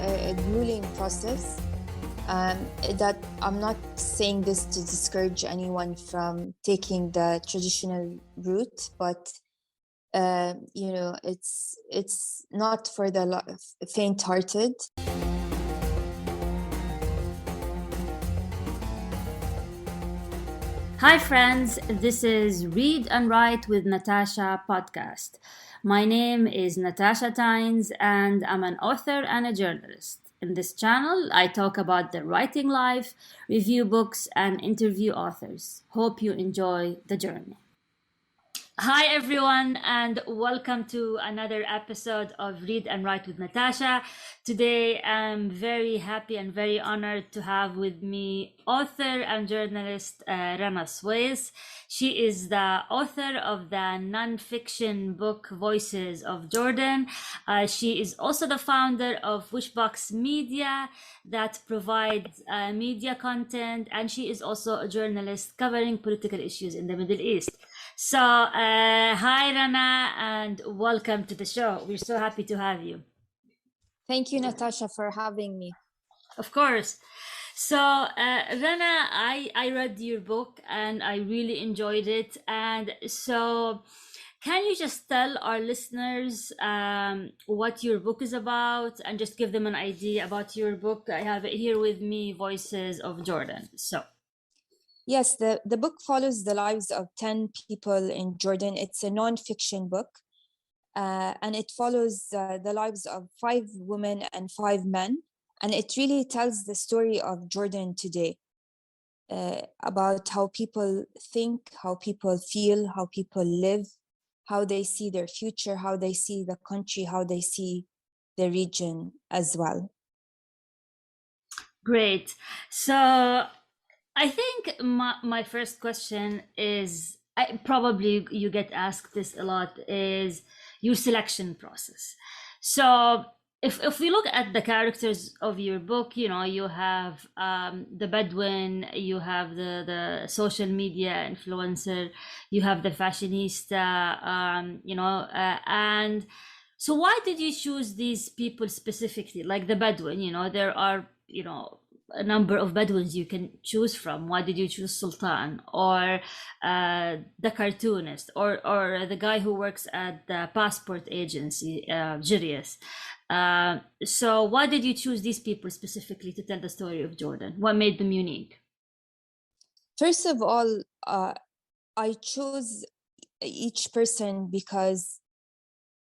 a grueling process. That I'm not saying this to discourage anyone from taking the traditional route, but it's not for the faint-hearted. Hi friends, this is Read and Write with Natasha podcast. My name is Natasha Tynes and I'm an author and a journalist. In this channel, I talk about the writing life, review books, and interview authors. Hope you enjoy the journey. Hi everyone, and welcome to another episode of Read and Write with Natasha. Today I'm very happy and very honored to have with me author and journalist Rana Sweis. She is the author of the non-fiction book Voices of Jordan. She is also the founder of Wishbox Media that provides media content, and she is also a journalist covering political issues in the Middle East. So, hi Rana, and welcome to the show. We're so happy to have you. Thank you, Natasha, for having me. Of course. So, Rana, I read your book and I really enjoyed it. And so, can you just tell our listeners what your book is about and just give them an idea about your book? I have it here with me, Voices of Jordan. So. Yes, the book follows the lives of 10 people in Jordan. It's a non-fiction book, and it follows the lives of 5 women and 5 men. And it really tells the story of Jordan today, about how people think, how people feel, how people live, how they see their future, how they see the country, how they see the region as well. Great. So I think my first question is, probably you get asked this a lot, is your selection process. So if we look at the characters of your book, you know, you have the Bedouin, you have the social media influencer, you have the fashionista, and so why did you choose these people specifically, like the Bedouin? You know, there are, a number of Bedouins you can choose from. Why did you choose Sultan or the cartoonist or the guy who works at the passport agency, Jirius? So why did you choose these people specifically to tell the story of Jordan? What made them unique? First of all, I chose each person because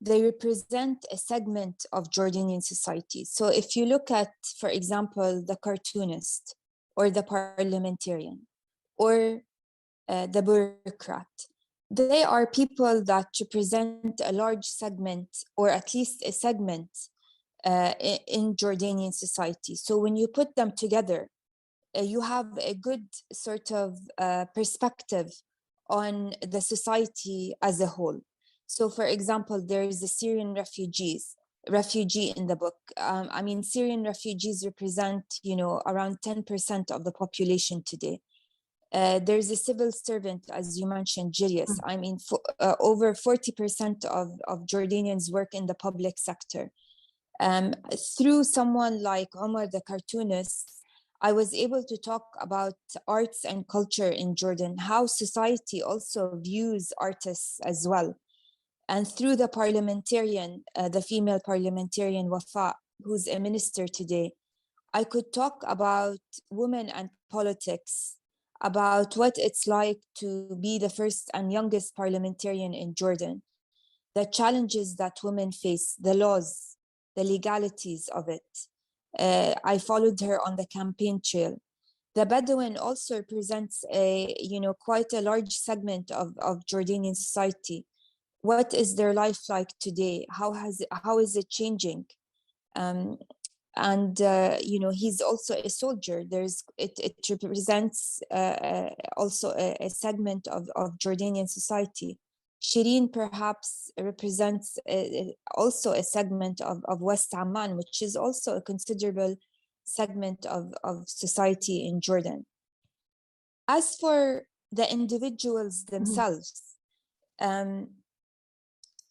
they represent a segment of Jordanian society. So if you look at, for example, the cartoonist or the parliamentarian or the bureaucrat, they are people that represent a large segment, or at least a segment in Jordanian society. So when you put them together, you have a good sort of perspective on the society as a whole. So, for example, there is a Syrian refugee in the book. Syrian refugees represent, around 10% of the population today. There's a civil servant, as you mentioned, Jirius. Over 40% of Jordanians work in the public sector. Through someone like Omar, the cartoonist, I was able to talk about arts and culture in Jordan, how society also views artists as well. And through the parliamentarian, the female parliamentarian Wafa, who's a minister today, I could talk about women and politics, about what it's like to be the first and youngest parliamentarian in Jordan, the challenges that women face, the laws, the legalities of it. I followed her on the campaign trail. The Bedouin also represents quite a large segment of Jordanian society. What is their life like today? How is it changing? He's also a soldier. It represents also a segment of Jordanian society. Shireen perhaps represents also a segment of West Amman, which is also a considerable segment of society in Jordan. As for the individuals themselves,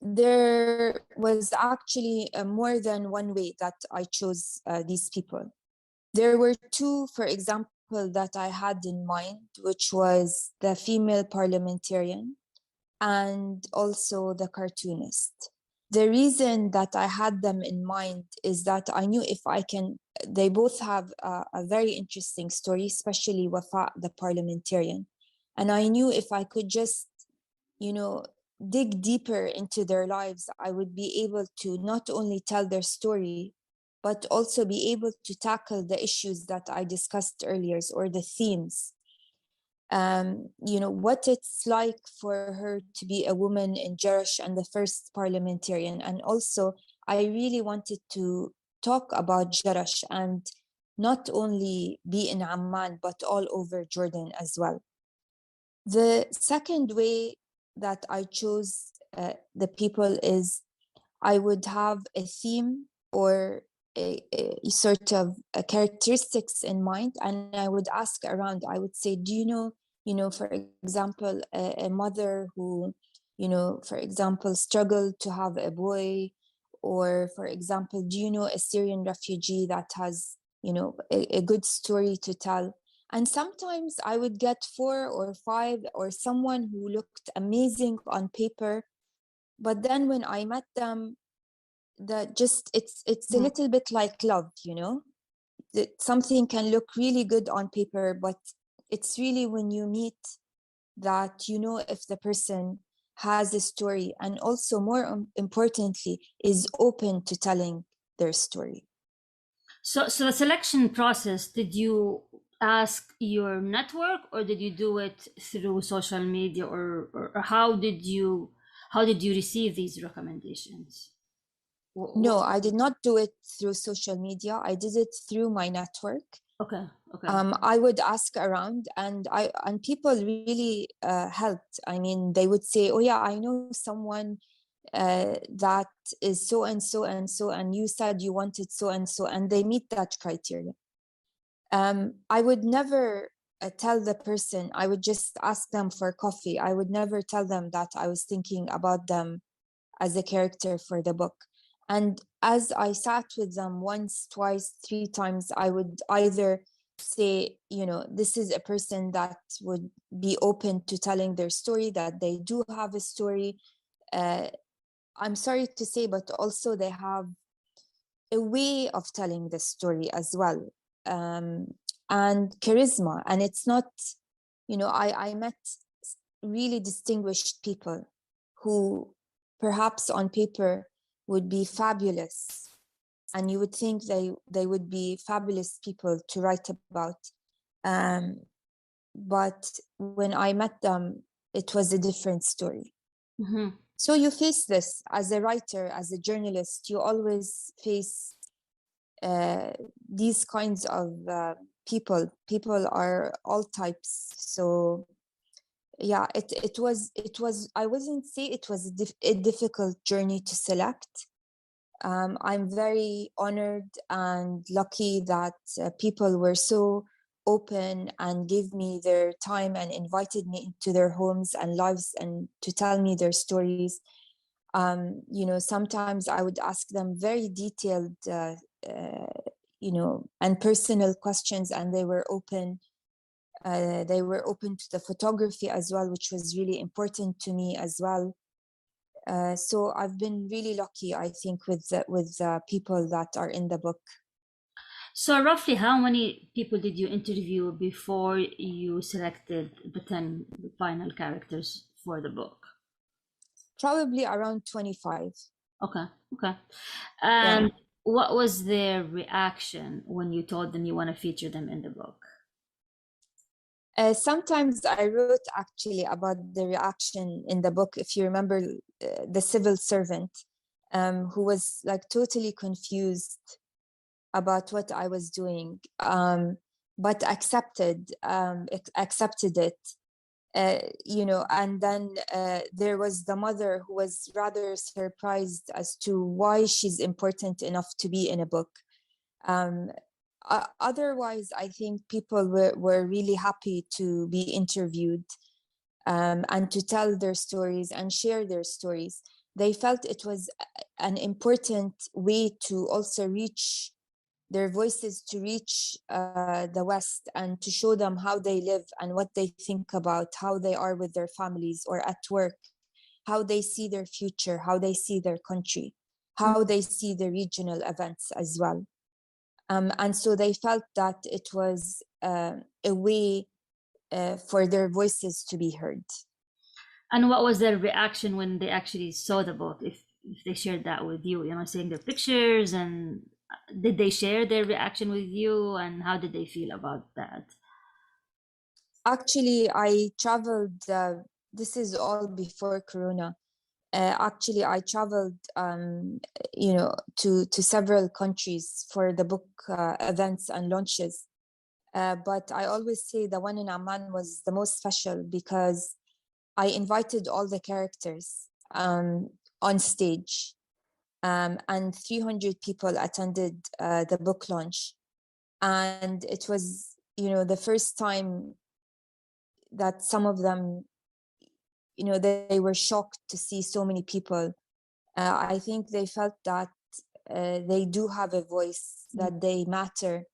There was actually more than one way that I chose these people. There were two, for example, that I had in mind, which was the female parliamentarian and also the cartoonist. The reason that I had them in mind is that I knew if I can, they both have a very interesting story, especially Wafa, the parliamentarian. And I knew if I could just, you know, dig deeper into their lives, I would be able to not only tell their story, but also be able to tackle the issues that I discussed earlier, or the themes. What it's like for her to be a woman in Jerash and the first parliamentarian. And also, I really wanted to talk about Jerash and not only be in Amman, but all over Jordan as well. The second way that I chose the people is I would have a theme or a sort of characteristics in mind, and I would ask around. I would say, do for example, a mother who, for example, struggled to have a boy, or for example, do you know a Syrian refugee that has, a good story to tell? And sometimes I would get 4 or 5, or someone who looked amazing on paper, but then when I met them, that just it's a little bit like love, that something can look really good on paper, but it's really when you meet that if the person has a story, and also more importantly is open to telling their story. So the selection process, did you ask your network or did you do it through social media, or how did you receive these recommendations? No, I did not do it through social media. I did it through my network. Okay. I would ask around, and people really helped. I mean, they would say, "Oh yeah, I know someone that is so and so and so, and you said you wanted so and so," and they meet that criteria. I would never tell the person. I would just ask them for coffee. I would never tell them that I was thinking about them as a character for the book. And as I sat with them once, twice, 3 times, I would either say, this is a person that would be open to telling their story, that they do have a story. I'm sorry to say, but also they have a way of telling the story as well, and charisma. And it's not, I met really distinguished people who perhaps on paper would be fabulous, and you would think they would be fabulous people to write about, um, but when I met them, it was a different story. Mm-hmm. So you face this as a writer, as a journalist. You always face these kinds of people are all types. So yeah, it was I wouldn't say it was a difficult journey to select. I'm very honored and lucky that people were so open and gave me their time and invited me into their homes and lives and to tell me their stories. Sometimes I would ask them very detailed, and personal questions, and they were open. They were open to the photography as well, which was really important to me as well. So I've been really lucky, I think, with people that are in the book. So roughly how many people did you interview before you selected the 10 final characters for the book? Probably around 25. Okay. Yeah. And what was their reaction when you told them you want to feature them in the book? Sometimes I wrote actually about the reaction in the book. If you remember, the civil servant who was like totally confused about what I was doing, but accepted it. And then there was the mother who was rather surprised as to why she's important enough to be in a book. Um, Otherwise, I think people were really happy to be interviewed, and to tell their stories and share their stories. they felt it was an important way to also reach their voices, to reach the West, and to show them how they live and what they think about, how they are with their families or at work, how they see their future, how they see their country, how they see the regional events as well. And so they felt that it was a way for their voices to be heard. And what was their reaction when they actually saw the book? If they shared that with you, seeing their pictures, and did they share their reaction with you, and how did they feel about that? Actually, I traveled, this is all before Corona. Actually, I traveled, to several countries for the book events and launches. But I always say the one in Amman was the most special because I invited all the characters on stage, and 300 people attended the book launch. And it was, the first time that some of them, they were shocked to see so many people. I think they felt that they do have a voice, that they matter,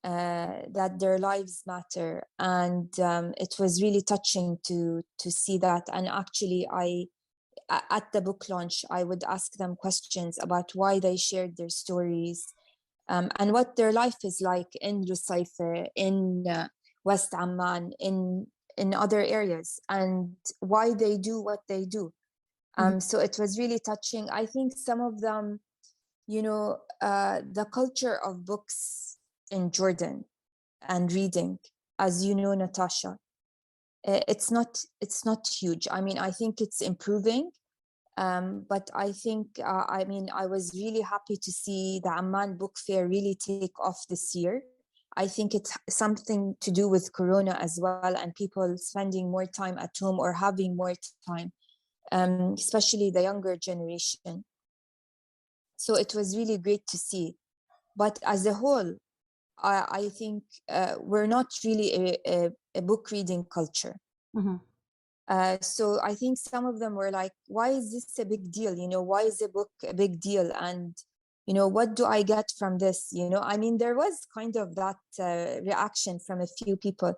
that their lives matter, and it was really touching to see that. And actually, at the book launch, I would ask them questions about why they shared their stories, and what their life is like in Rusaife, in West Amman, in other areas, and why they do what they do. So it was really touching. I think some of them, the culture of books in Jordan and reading, as you know, Natasha, it's not huge. I mean, I think it's improving, but I think, I was really happy to see the Amman Book Fair really take off this year. I think it's something to do with Corona as well, and people spending more time at home or having more time, especially the younger generation. So it was really great to see. But as a whole, I think we're not really a book reading culture. Mm-hmm. So I think some of them were like, why is this a big deal? Why is a book a big deal? And, what do I get from this? I mean, there was kind of that reaction from a few people.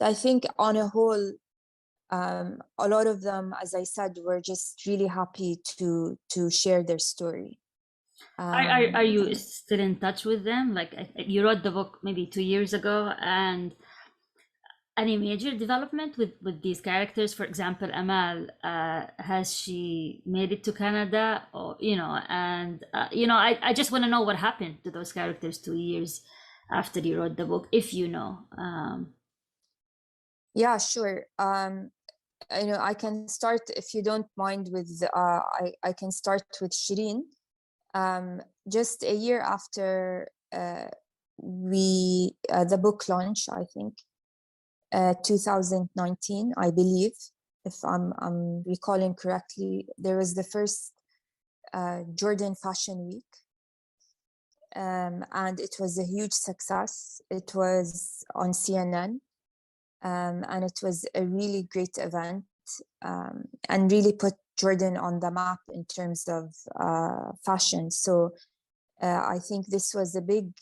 I think on a whole, a lot of them, as I said, were just really happy to share their story. Are you still in touch with them? Like, you wrote the book maybe 2 years ago, and any major development with these characters? For example, Amal, has she made it to Canada, or and I just want to know what happened to those characters 2 years after you wrote the book, if you know. Yeah, sure. I can start, if you don't mind, with I can start with Shireen. Just a year after the book launch, I think 2019, I believe, if I'm recalling correctly, there was the first Jordan Fashion Week, and it was a huge success. It was on CNN, and it was a really great event, and really put Jordan on the map in terms of fashion. So I think this was a big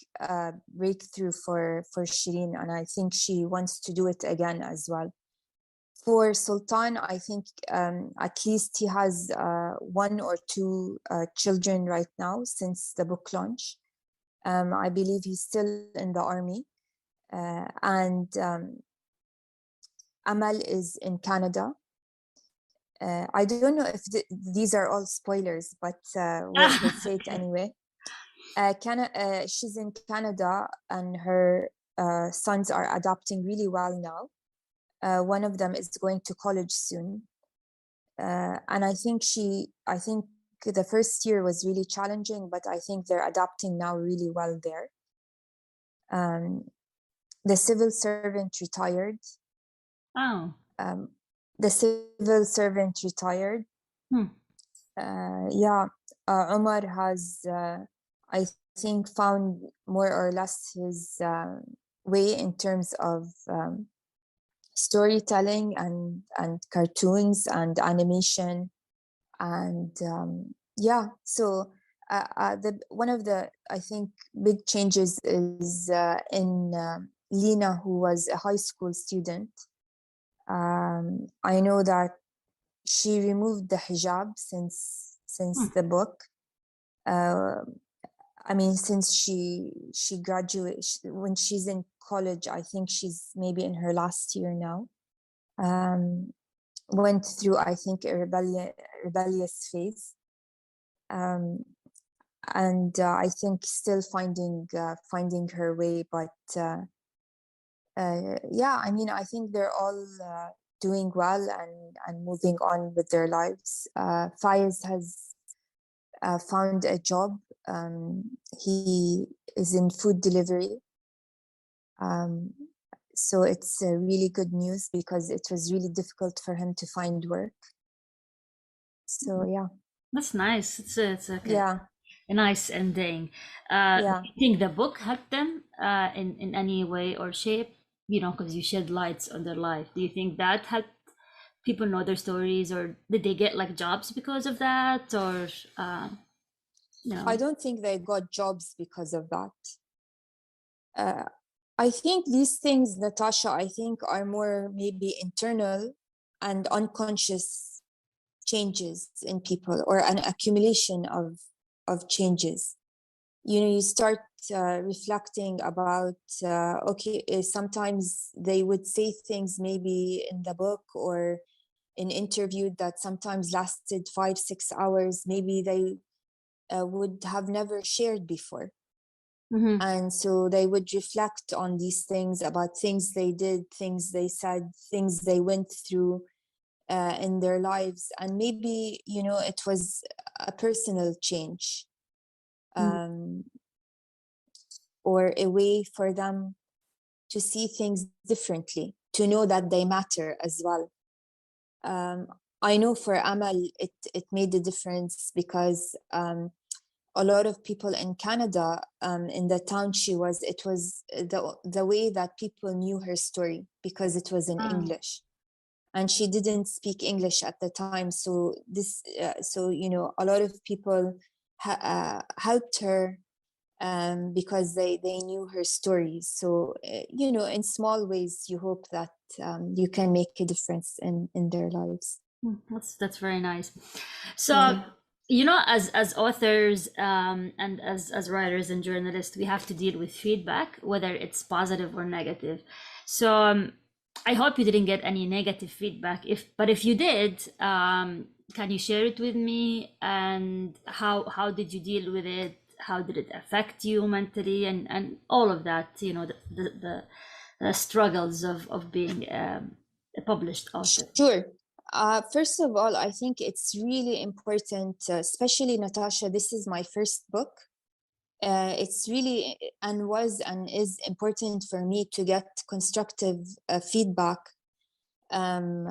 breakthrough for Shireen, and I think she wants to do it again as well. For Sultan, I think at least he has one or two children right now since the book launch. I believe he's still in the army. And Amal is in Canada. I don't know if these are all spoilers, but we'll say it anyway. She's in Canada, and her sons are adapting really well now. One of them is going to college soon. And I think the first year was really challenging, but I think they're adapting now really well there. The civil servant retired. Oh. The civil servant retired. Yeah. Omar has, I think, found more or less his way in terms of storytelling and cartoons and animation. And yeah, so one of the, I think, big changes is in Lena, who was a high school student. I know that she removed the hijab since the book. I mean, since she graduated, when she's in college, I think she's maybe in her last year now. Went through, I think, a rebellious phase, and I think still finding her way. But yeah, I mean, I think they're all doing well and moving on with their lives. Faiz has found a job. He is in food delivery. So it's really good news because it was really difficult for him to find work. So yeah. That's nice. It's okay. Yeah. A nice ending. Yeah. Do you think the book helped them in any way or shape? You know, because you shed lights on their life. Do you think that helped people know their stories, or did they get like jobs because of that, or you know? I don't think they got jobs because of that. I think these things, Natasha, I think are more maybe internal and unconscious changes in people, or an accumulation of changes. You know, you start reflecting about okay, sometimes they would say things maybe in the book or in interview that sometimes lasted 5-6 hours, maybe they would have never shared before. Mm-hmm. And so they would reflect on these things, about things they did, things they said, things they went through in their lives. And maybe, you know, it was a personal change, or a way for them to see things differently, to know that they matter as well. I know for Amal, it made a difference because a lot of people in Canada, in the town she was, it was the way that people knew her story because it was in English, and she didn't speak English at the time. So so you know, a lot of people helped her because they knew her stories. So you know, in small ways, you hope that you can make a difference in their lives. That's very nice. So, Yeah. you know, as authors and as writers and journalists, we have to deal with feedback, whether it's positive or negative. So, I hope you didn't get any negative feedback. But if you did, can you share it with me? And how did you deal with it? How did it affect you mentally, and all of that? You know, the struggles of being a published author. Sure. First of all, I think it's really important, especially Natasha, this is my first book. It's really and was and is important for me to get constructive feedback, um,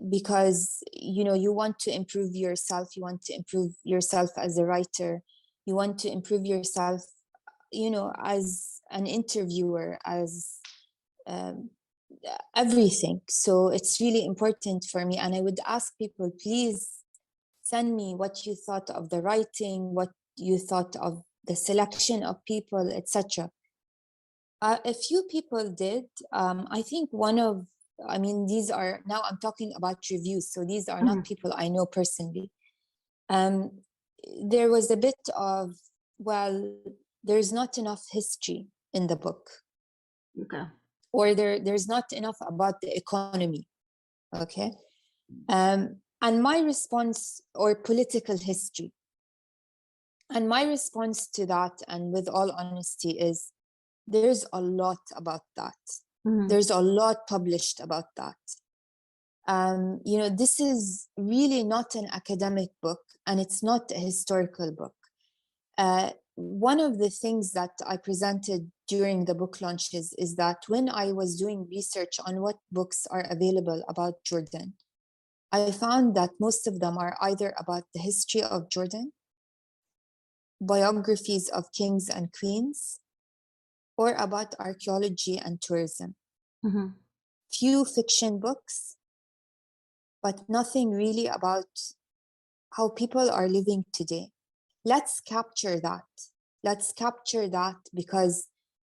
because you know, you want to improve yourself, you want to improve yourself as a writer, you want to improve yourself, you know, as an interviewer, as um, everything. So it's really important for me, and I would ask people, please send me what you thought of the writing, what you thought of the selection of people, etc. A few people did. I think I mean, these are, now I'm talking about reviews, so these are not people I know personally. Um, there was a bit of, well, there's not enough history in the book, Okay. or there's not enough about the economy. Okay. And my response, or political history, and my response to that, and with all honesty, is there's a lot about that. There's a lot published about that. You know, this is really not an academic book, and it's not a historical book. One of the things that I presented during the book launches is that when I was doing research on what books are available about Jordan, I found that most of them are either about the history of Jordan, biographies of kings and queens, or about archaeology and tourism. Mm-hmm. Few fiction books, but nothing really about how people are living today. Let's capture that. Let's capture that because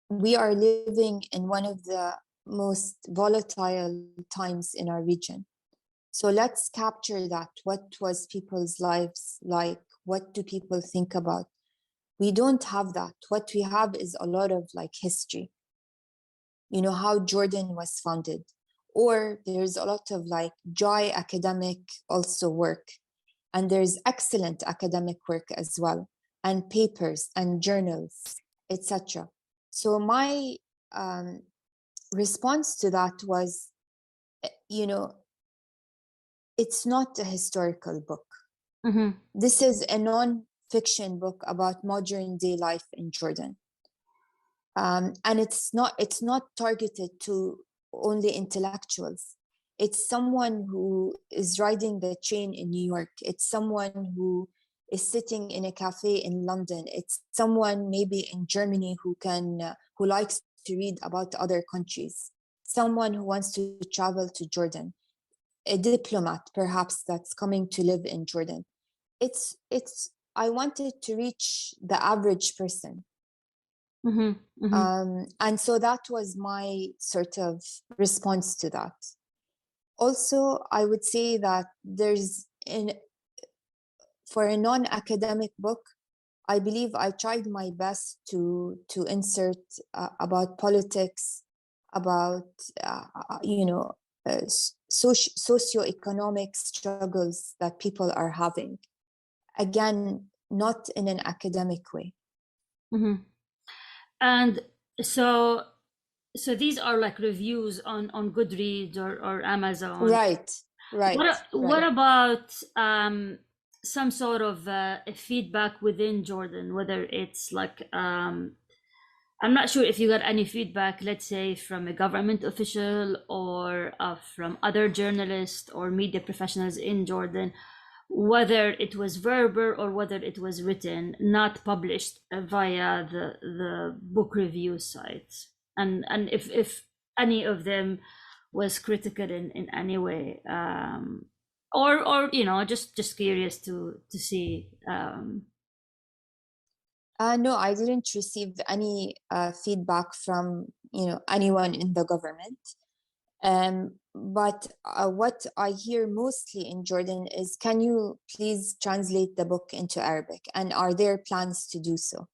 we are living in one of the most volatile times in our region. So let's capture that. What was people's lives like? What do people think about? We don't have that. What we have is a lot of like history. You know, how Jordan was founded. Or there's a lot of like dry academic also work. And there's excellent academic work as well, and papers and journals, etc. So my um, response to that was, you know, it's not a historical book. Mm-hmm. This is a non-fiction book about modern day life in Jordan. And it's not targeted to only intellectuals. It's someone who is riding the train in New York. It's someone who is sitting in a cafe in London. It's someone maybe in Germany who likes to read about other countries. Someone who wants to travel to Jordan. A diplomat, perhaps, that's coming to live in Jordan. It's. I wanted to reach the average person. Mm-hmm. Mm-hmm. And so that was my sort of response to that. Also, I would say that for a non-academic book, I believe I tried my best to insert about politics, about socioeconomic struggles that people are having. Again, not in an academic way. Mm-hmm. And so these are like reviews on Goodreads or Amazon. Right, right, What right. about some sort of feedback within Jordan, whether it's like I'm not sure if you got any feedback, let's say from a government official or from other journalists or media professionals in Jordan, whether it was verbal or whether it was written, not published via the book review sites, and if any of them was critical in any way, or just curious to see. No, I didn't receive any feedback from anyone in the government. But what I hear mostly in Jordan is, can you please translate the book into Arabic? And are there plans to do so?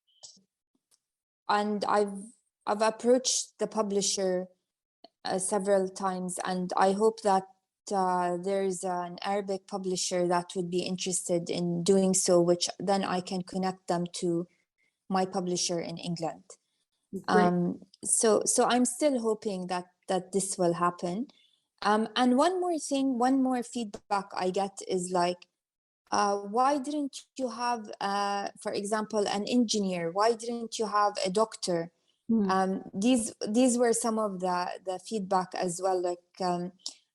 And I've approached the publisher several times, and I hope that there's an Arabic publisher that would be interested in doing so, which then I can connect them to my publisher in England. Great. So I'm still hoping that this will happen. And one more thing, one more feedback I get is like, why didn't you have, for example, an engineer? Why didn't you have a doctor? Mm, These were some of the feedback as well. Like,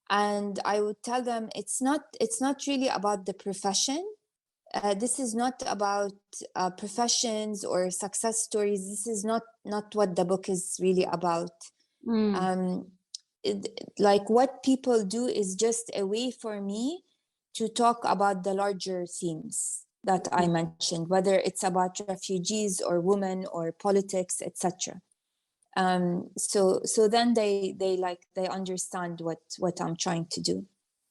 and I would tell them it's not really about the profession. This is not about professions or success stories. This is not what the book is really about. mm, Um, like what people do is just a way for me to talk about the larger themes that I mentioned, whether it's about refugees or women or politics, etc. So then they understand what I'm trying to do.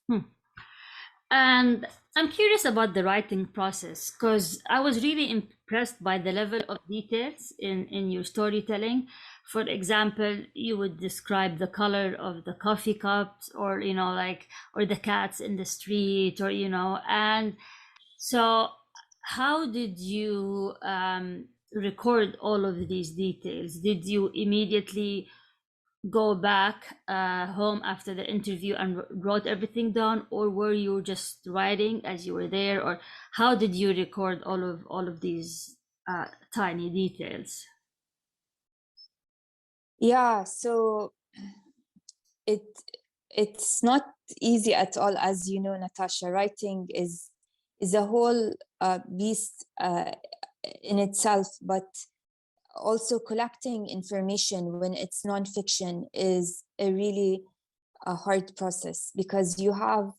mm. And I'm curious about the writing process because I was really impressed by the level of details in your storytelling. For example, you would describe the color of the coffee cups, or or the cats in the street, and so how did you record all of these details? Did you immediately go back home after the interview and wrote everything down, or were you just writing as you were there, or how did you record all of these tiny details? Yeah, so it it's not easy at all, as you know, Natasha. Writing is a whole beast in itself, but also collecting information when it's nonfiction is a really hard process because you have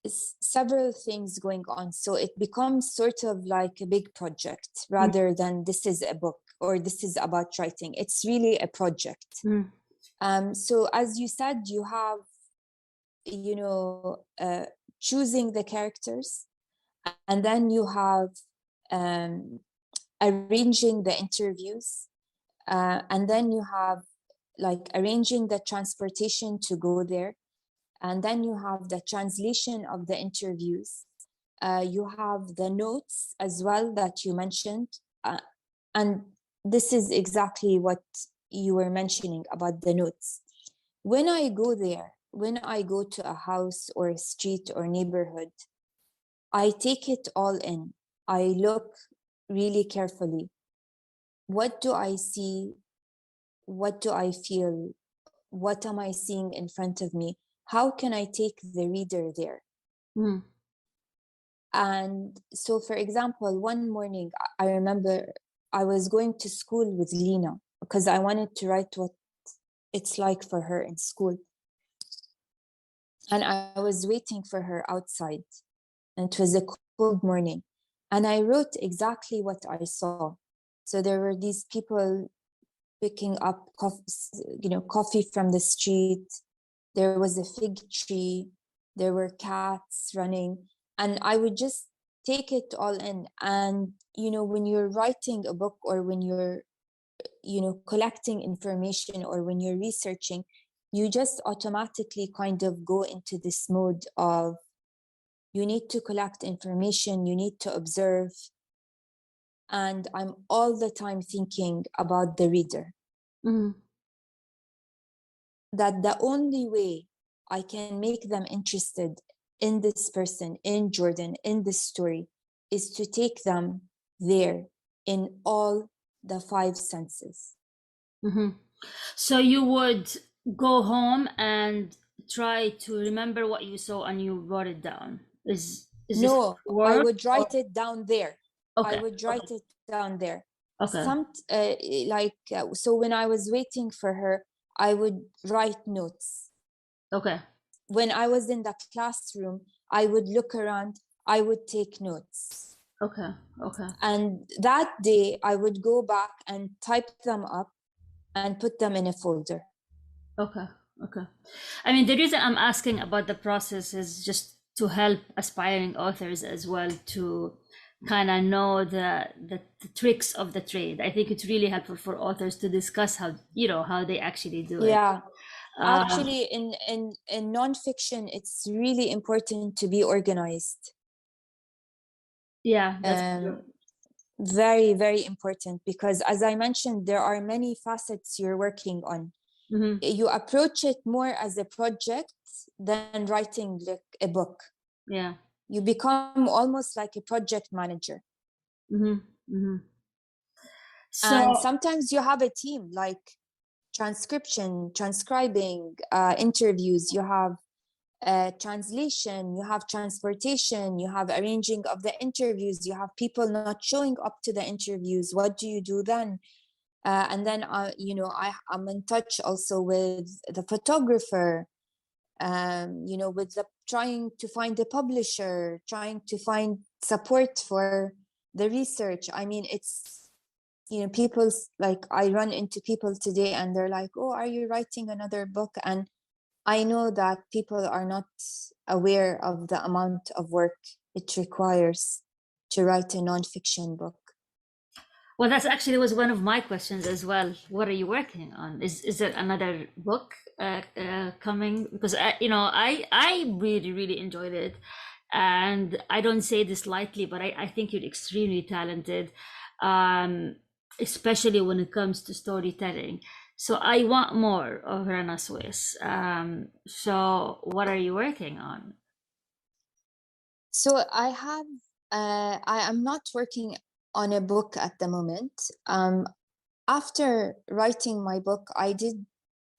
several things going on. So it becomes sort of like a big project rather than this is a book or this is about writing. It's really a project. So as you said, you have, choosing the characters, and then you have arranging the interviews, and then you have like arranging the transportation to go there, and then you have the translation of the interviews. You have the notes as well that you mentioned, and this is exactly what you were mentioning about the notes. When I go there, when I go to a house or a street or neighborhood, I take it all in. I look really carefully. What do I see? What do I feel? What am I seeing in front of me? How can I take the reader there? And so, for example, one morning I remember I was going to school with Lena because I wanted to write what it's like for her in school. And I was waiting for her outside, and it was a cold morning. And I wrote exactly what I saw. So there were these people picking up coffee from the street. There was a fig tree. There were cats running. And I would just take it all in. And, when you're writing a book or when you're, collecting information or when you're researching, you just automatically kind of go into this mode of you need to collect information, you need to observe. And I'm all the time thinking about the reader. That the only way I can make them interested in this person, in Jordan, in this story, is to take them there in all the 5 senses. So you would go home and try to remember what you saw and you wrote it down. Is this No, I work? would write it down there. Okay. I would write it down there. Okay. So when I was waiting for her, I would write notes. Okay. When I was in the classroom, I would look around, I would take notes. Okay. Okay. And that day I would go back and type them up and put them in a folder. Okay. Okay. I mean, the reason I'm asking about the process is just to help aspiring authors as well to kind of know the tricks of the trade. I think it's really helpful for authors to discuss how they actually do it. Yeah. Actually, in nonfiction, it's really important to be organized. Yeah, that's true. Very, very important, because as I mentioned, there are many facets you're working on. You approach it more as a project than writing like a book. Yeah. You become almost like a project manager. So, and sometimes you have a team like transcribing, interviews, you have translation, you have transportation, you have arranging of the interviews, you have people not showing up to the interviews. What do you do then? And then I'm in touch also with the photographer, with the trying to find a publisher, trying to find support for the research. I mean, it's people's, like, I run into people today and they're like, oh, are you writing another book? And I know that people are not aware of the amount of work it requires to write a nonfiction book. well, that's actually was one of my questions as well. What are you working on? Is there another book coming? Because I really really enjoyed it, and I don't say this lightly, but I think you're extremely talented, especially when it comes to storytelling. So I want more of Rana Sweis. So what are you working on? So I am not working on a book at the moment. After writing my book, I did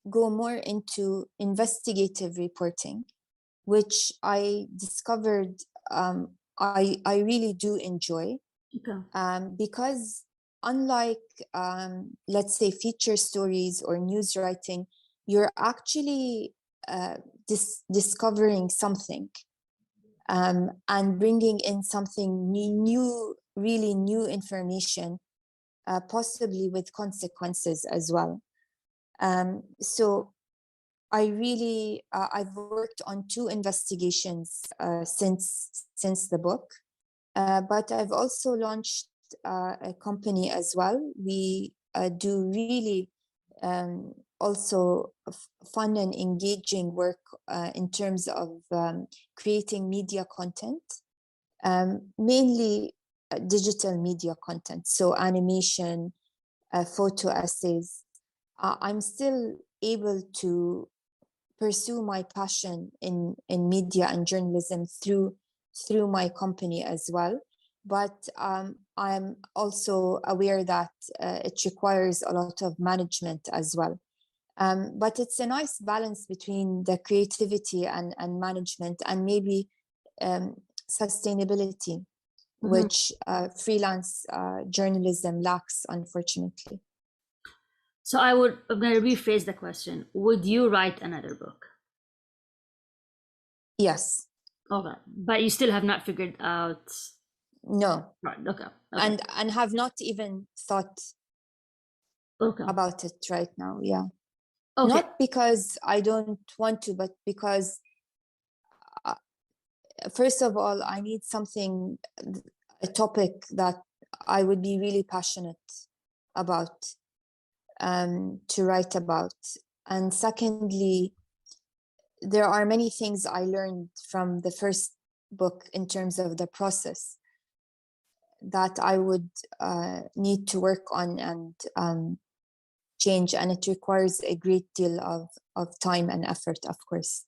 go more into investigative reporting, which I discovered I really do enjoy. Okay. Because unlike, let's say, feature stories or news writing, you're actually discovering something. and bringing in something new, really new information, possibly with consequences as well. So I really, I've worked on 2 investigations since the book, but I've also launched a company as well. We do really also fun and engaging work in terms of creating media content, mainly digital media content, so animation, photo essays. I'm still able to pursue my passion in media and journalism through my company as well. But I'm also aware that it requires a lot of management as well. But it's a nice balance between the creativity and management, and maybe sustainability, which freelance journalism lacks, unfortunately. So I'm going to rephrase the question. Would you write another book? Yes. Okay. But you still have not figured out. No. Right. Okay. And have not even thought about it right now. Yeah. Okay. Not because I don't want to, but because first of all, I need something, a topic that I would be really passionate about, to write about. And secondly, there are many things I learned from the first book in terms of the process that I would need to work on and change, and it requires a great deal of time and effort, of course.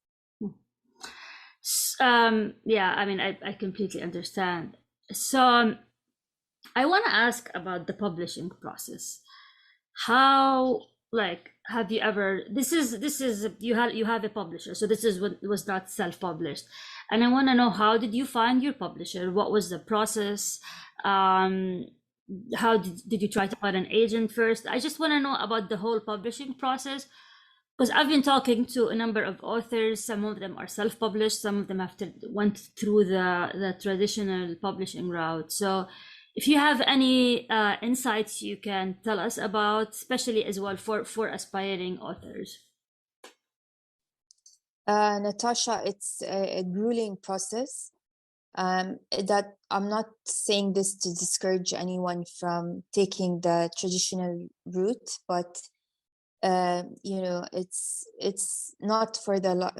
Yeah, I mean, I completely understand. So I want to ask about the publishing process. How, like, have you ever, this is you have a publisher, so this is what was not self-published, and I want to know, how did you find your publisher? What was the process? How did you try to find an agent first? I just want to know about the whole publishing process, because I've been talking to a number of authors. Some of them are self-published, some of them have went through the traditional publishing route. So if you have any insights you can tell us about, especially as well for aspiring authors. Natasha, it's a grueling process. That I'm not saying this to discourage anyone from taking the traditional route, but you know, it's not for the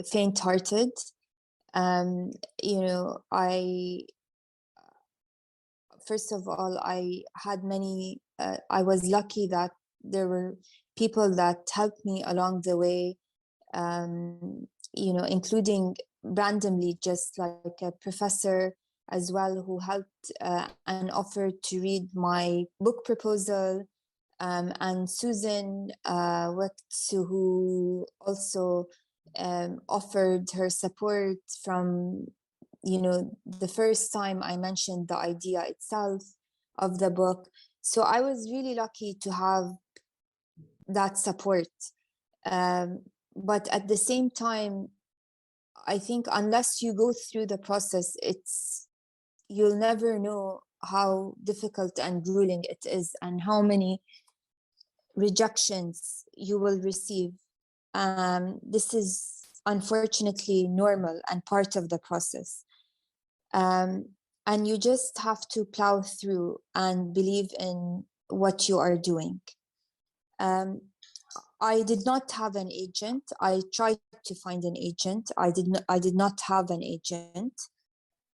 faint-hearted. You know, first of all, I had many. I was lucky that there were people that helped me along the way. You know, including randomly, just like a professor as well, who helped and offered to read my book proposal. And Susan who also offered her support from, you know, the first time I mentioned the idea itself of the book. So I was really lucky to have that support. But at the same time, I think unless you go through the process, you'll never know how difficult and grueling it is, and how many rejections you will receive. This is unfortunately normal and part of the process. And you just have to plow through and believe in what you are doing. I did not have an agent. I tried to find an agent. I did not have an agent.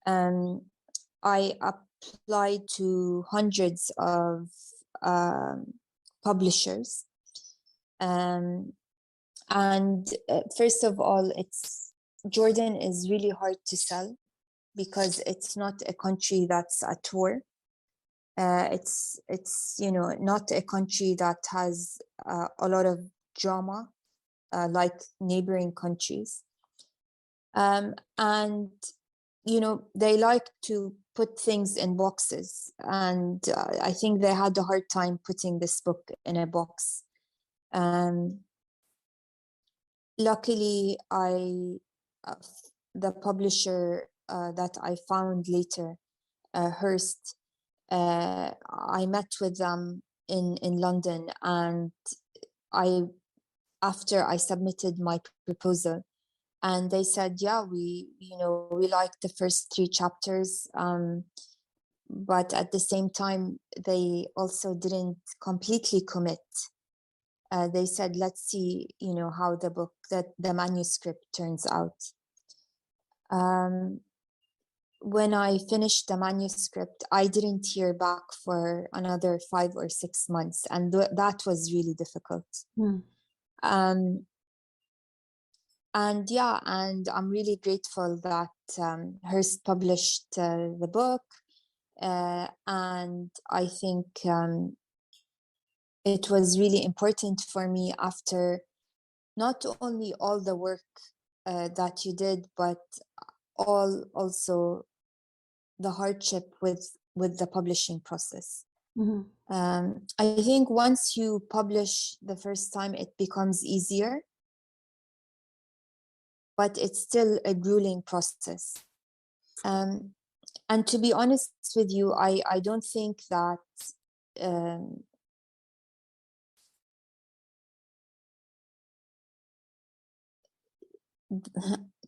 I applied to hundreds of publishers. And first of all, Jordan is really hard to sell because it's not a country that's at war. It's you know, not a country that has a lot of drama like neighboring countries. And you know, they like to put things in boxes, and I think they had a hard time putting this book in a box. Luckily, the publisher that I found later, Hearst. I met with them in London, and I after I submitted my proposal, and they said, yeah, we liked the first three chapters, but at the same time, they also didn't completely commit. They said, let's see, how the manuscript turns out. When I finished the manuscript, I didn't hear back for another 5 or 6 months, and that was really difficult. Um, and yeah, and I'm really grateful that Hearst published the book, and I think it was really important for me, after not only all the work that you did, but also the hardship with the publishing process. I think once you publish the first time, it becomes easier, but it's still a grueling process. And to be honest with you, I don't think that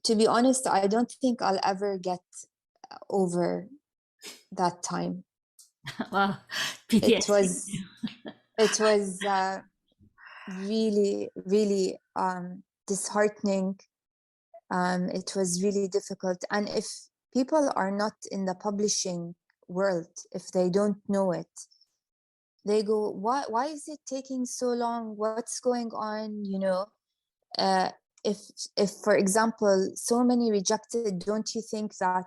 to be honest, I don't think I'll ever get over that time. Wow, It PTSD. was really, really disheartening. It was really difficult. And if people are not in the publishing world, if they don't know it, they go, why is it taking so long? What's going on? If for example, so many rejected, don't you think that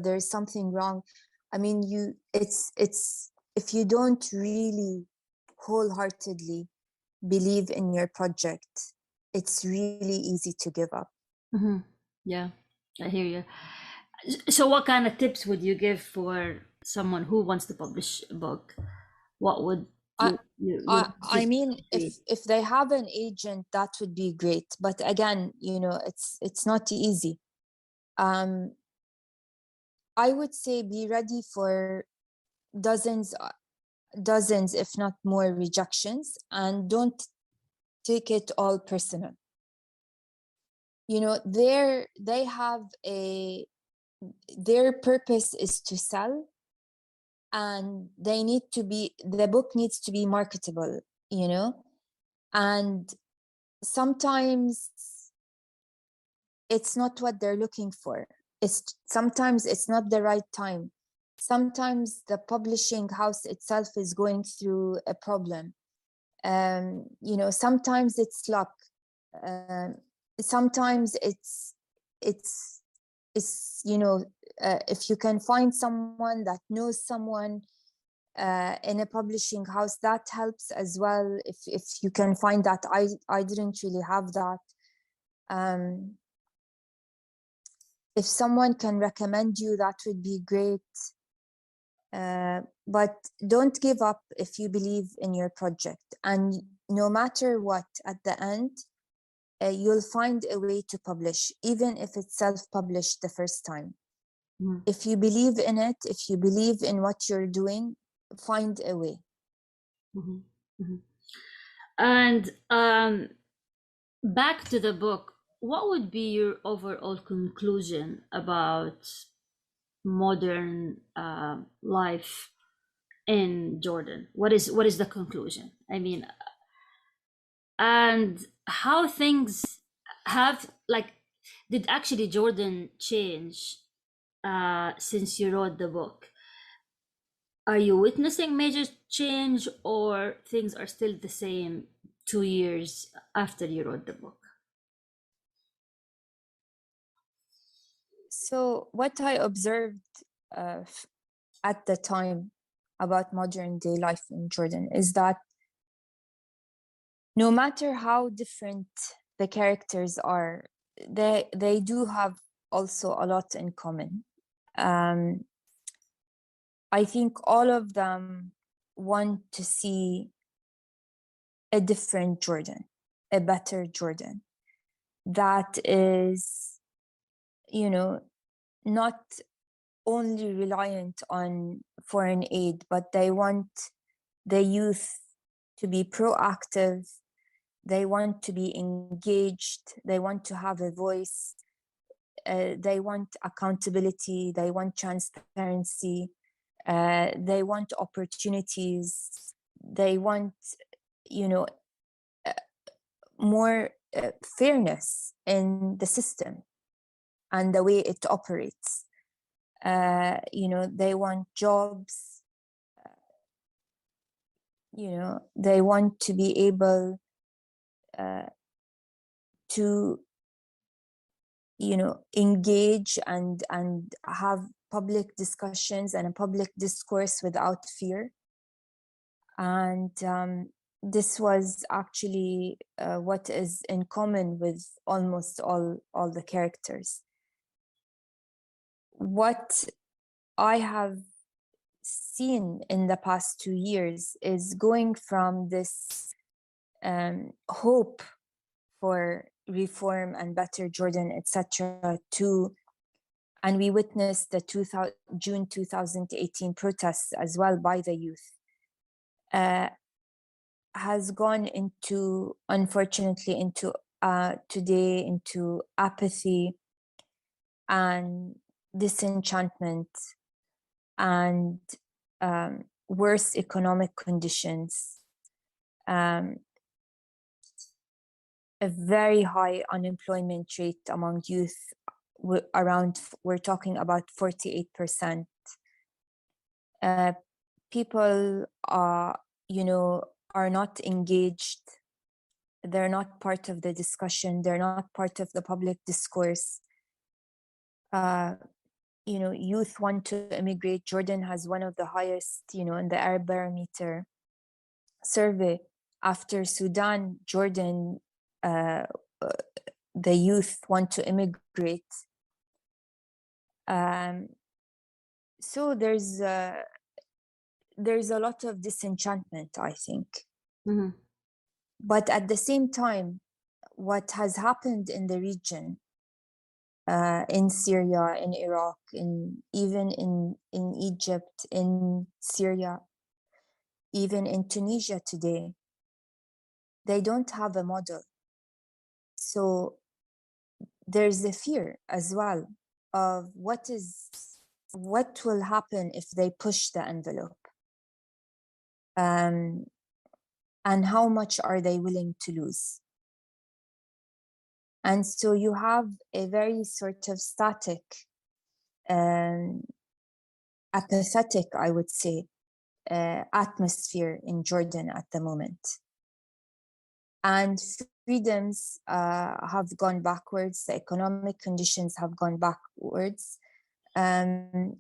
there's something wrong? I mean, it's if you don't really wholeheartedly believe in your project, it's really easy to give up. Yeah, I hear you. So what kind of tips would you give for someone who wants to publish a book? What would I, your I mean, be? if they have an agent, that would be great. But again, it's not easy. I would say be ready for dozens, if not more, rejections, and don't take it all personal. They have their purpose is to sell, and the book needs to be marketable, and sometimes it's not what they're looking for. Sometimes it's not the right time. Sometimes the publishing house itself is going through a problem. Sometimes it's luck. Sometimes if you can find someone that knows someone in a publishing house, that helps as well. If you can find that, I didn't really have that. If someone can recommend you, that would be great. But don't give up if you believe in your project. And no matter what, at the end, you'll find a way to publish, even if it's self-published the first time. If you believe in it, if you believe in what you're doing, find a way. And back to the book, what would be your overall conclusion about modern life in Jordan? What is the conclusion? I mean, and how things have, like, did actually Jordan change since you wrote the book? Are you witnessing major change, or things are still the same 2 years after you wrote the book? So what I observed at the time about modern day life in Jordan is that no matter how different the characters are, they do have also a lot in common. I think all of them want to see a different Jordan, a better Jordan that is, not only reliant on foreign aid, but they want the youth to be proactive. They want to be engaged. They want to have a voice. They want accountability. They want transparency. They want opportunities. They want, you know, more fairness in the system and the way it operates. They want jobs. They want to be able to, engage and have public discussions and a public discourse without fear. And this was actually what is in common with almost all the characters. What I have seen in the past 2 years is going from this hope for reform and better Jordan, etc., and we witnessed the June 2018 protests as well by the youth, has gone into, unfortunately, into today, into apathy and disenchantment and worse economic conditions, a very high unemployment rate among youth, we're talking about 48%. People are not engaged. They're not part of the discussion. They're not part of the public discourse. Youth want to immigrate. Jordan has one of the highest, in the Arab Barometer survey. After Sudan, Jordan, the youth want to immigrate. So there's a lot of disenchantment, I think. Mm-hmm. But at the same time, what has happened in the region, in Syria, in Iraq, even in Egypt, in Syria, even in Tunisia today, they don't have a model. So there's a fear as well of what will happen if they push the envelope. And how much are they willing to lose? And so you have a very sort of static, apathetic, I would say, atmosphere in Jordan at the moment. And freedoms have gone backwards. The economic conditions have gone backwards. And,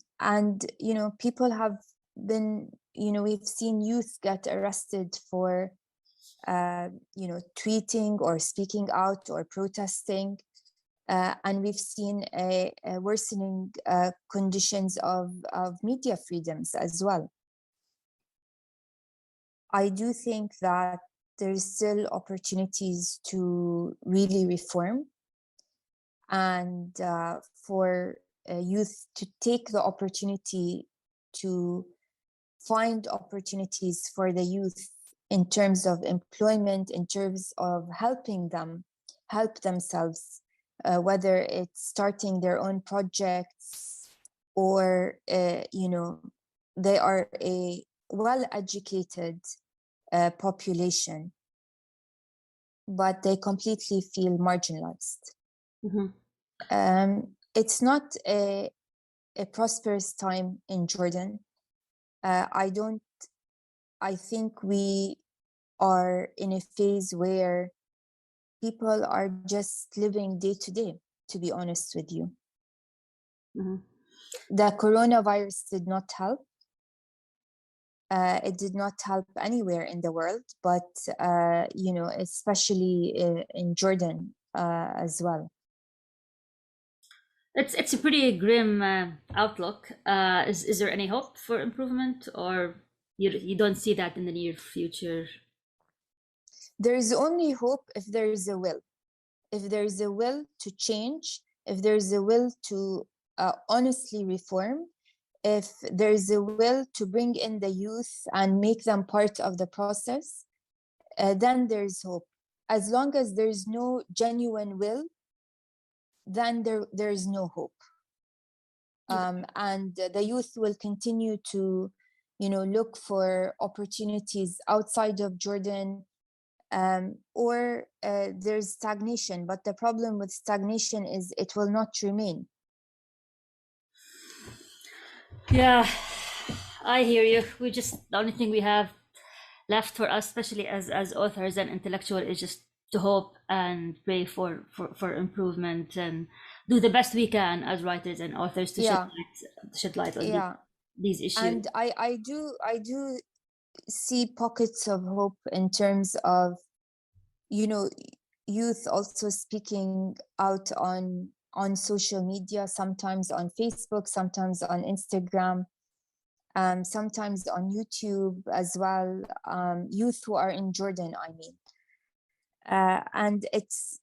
people have been, we've seen youth get arrested for, tweeting or speaking out or protesting. And we've seen a worsening conditions of media freedoms as well. I do think that there's still opportunities to really reform and for youth to take the opportunity to find opportunities for the youth in terms of employment, in terms of helping them help themselves, whether it's starting their own projects or, they are a well-educated population, but they completely feel marginalized. Mm-hmm. It's not a prosperous time in Jordan. I think we are in a phase where people are just living day to day, to be honest with you. Mm-hmm. The coronavirus did not help. It did not help anywhere in the world, but, especially in Jordan as well. It's a pretty grim outlook. Is there any hope for improvement, or you don't see that in the near future? There is only hope if there is a will. If there is a will to change, if there is a will to honestly reform, if there is a will to bring in the youth and make them part of the process, then there's hope. As long as there's no genuine will, then there is no hope. And the youth will continue to, look for opportunities outside of Jordan, or there's stagnation. But the problem with stagnation is it will not remain. Yeah, I hear you. The only thing we have left for us, especially as authors and intellectuals, is just to hope and pray for improvement and do the best we can as writers and authors to shed light on these issues. And I do see pockets of hope in terms of, youth also speaking out on social media, sometimes on Facebook, sometimes on Instagram, sometimes on YouTube as well. Youth who are in Jordan, I mean. And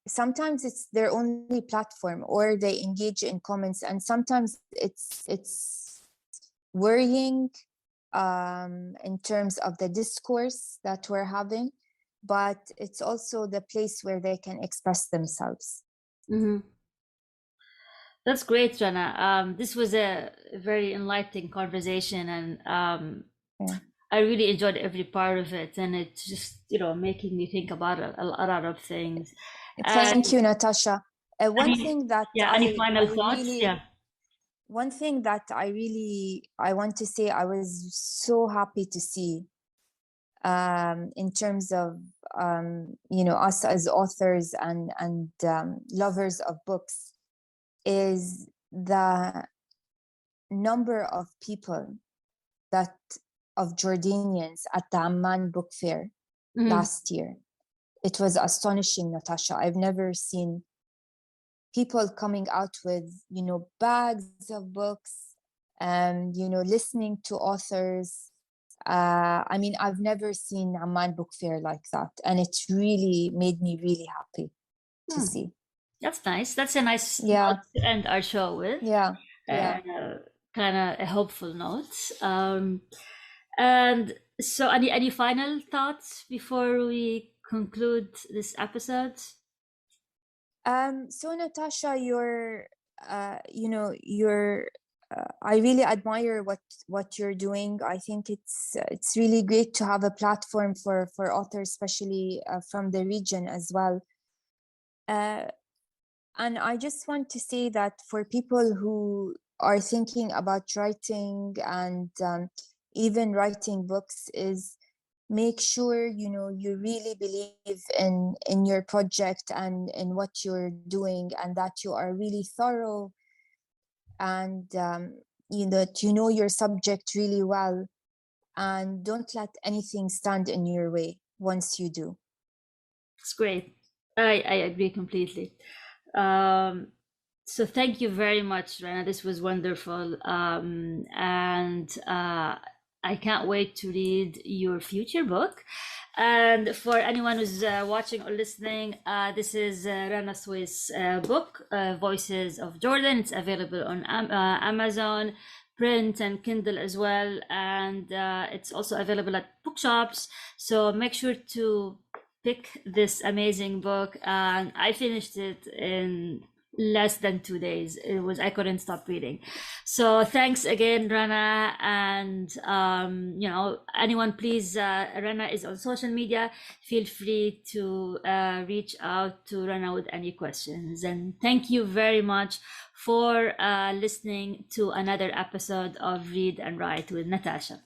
sometimes it's their only platform, or they engage in comments, and sometimes it's worrying in terms of the discourse that we're having, but it's also the place where they can express themselves. Mm-hmm. That's great, Rana. This was a very enlightening conversation, and I really enjoyed every part of it, and it's just making me think about a lot of things. Thank you, Natasha. One thing that any final thoughts? One thing that I want to say, I was so happy to see in terms of us as authors and lovers of books, is the number of people of Jordanians at the Amman Book Fair last year. It was astonishing, Natasha. I've never seen people coming out with, bags of books, and, listening to authors. I mean, I've never seen Amman Book Fair like that. And it really made me really happy to see. That's nice. That's a nice note to end our show with. Kind of a hopeful note. And so any final thoughts before we conclude this episode? So Natasha, I really admire what you're doing. I think it's really great to have a platform for authors, especially from the region as well. And I just want to say that for people who are thinking about writing and even writing books, is make sure you really believe in your project and in what you're doing, and that you are really thorough, and that you know your subject really well, and don't let anything stand in your way once you do. It's great. I agree completely. So thank you very much, Rana. This was wonderful, and I can't wait to read your future book. And for anyone who's watching or listening, this is Rana Sweis' book, Voices of Jordan. It's available on Amazon, print and Kindle as well. And it's also available at bookshops. So make sure to pick this amazing book. And I finished it in less than 2 days. I couldn't stop reading. So thanks again, Rana. And anyone, please, Rana is on social media. Feel free to reach out to Rana with any questions. And thank you very much for listening to another episode of Read and Write with Natasha.